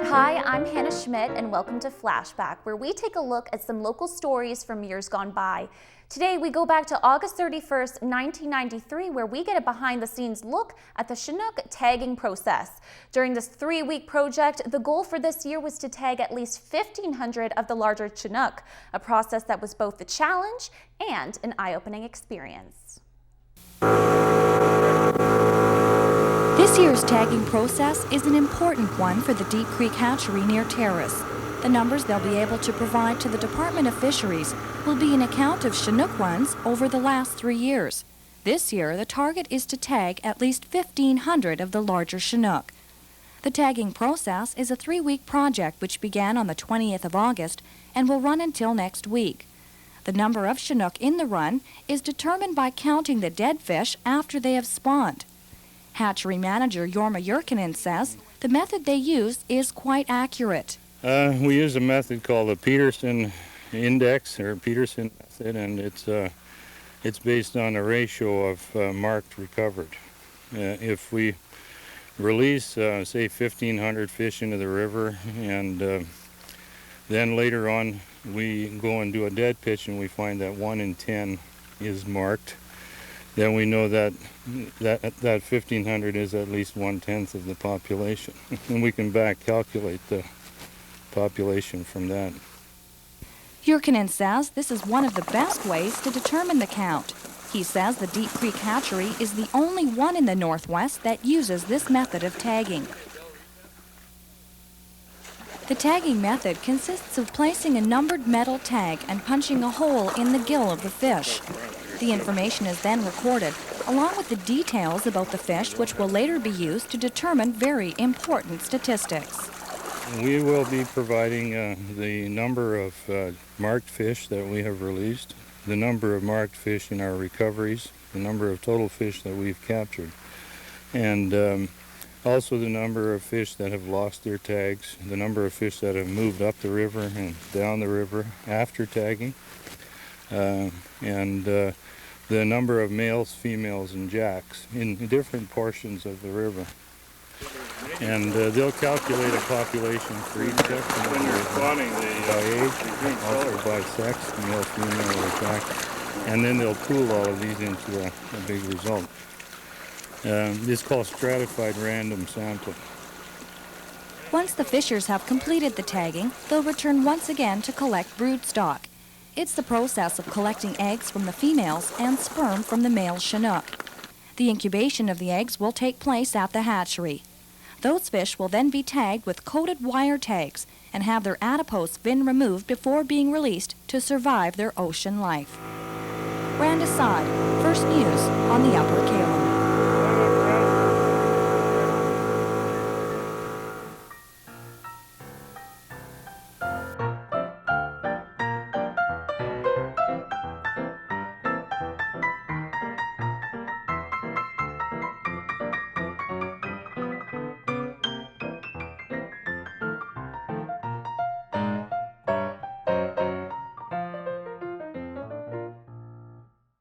Hi, I'm Hannah Schmidt, and welcome to Flashback, where we take a look at some local stories from years gone by. Today, we go back to August 31st, 1993, where we get a behind-the-scenes look at the Chinook tagging process. During this 3-week project, the goal for this year was to tag at least 1,500 of the larger Chinook, a process that was both a challenge and an eye-opening experience. This year's tagging process is an important one for the Deep Creek Hatchery near Terrace. The numbers they'll be able to provide to the Department of Fisheries will be an account of Chinook runs over the last 3 years. This year, the target is to tag at least 1,500 of the larger Chinook. The tagging process is a 3-week project which began on the 20th of August and will run until next week. The number of Chinook in the run is determined by counting the dead fish after they have spawned. Hatchery manager Jorma Jurkinen says the method they use is quite accurate. We use a method called the Peterson index, or Peterson method, and it's based on a ratio of marked recovered. If we release, say, 1,500 fish into the river, and then later on we go and do a dead pitch and we find that 1 in 10 is marked, then we know that 1,500 is at least 1/10 of the population. And we can back calculate the population from that. Jurkinen says this is one of the best ways to determine the count. He says the Deep Creek Hatchery is the only one in the Northwest that uses this method of tagging. The tagging method consists of placing a numbered metal tag and punching a hole in the gill of the fish. The information is then recorded, along with the details about the fish, which will later be used to determine very important statistics. We will be providing the number of marked fish that we have released, the number of marked fish in our recoveries, the number of total fish that we've captured, and also the number of fish that have lost their tags, the number of fish that have moved up the river and down the river after tagging, and the number of males, females, and jacks in different portions of the river. And they'll calculate a population for each section by age, also by sex, male, female, or jack, and then they'll pool all of these into a big result. It's called stratified random sampling. Once the fishers have completed the tagging, they'll return once again to collect broodstock. It's the process of collecting eggs from the females and sperm from the male Chinook. The incubation of the eggs will take place at the hatchery. Those fish will then be tagged with coated wire tags and have their adipose fin removed before being released to survive their ocean life. Randa Saad, First News on the Upper Kalum.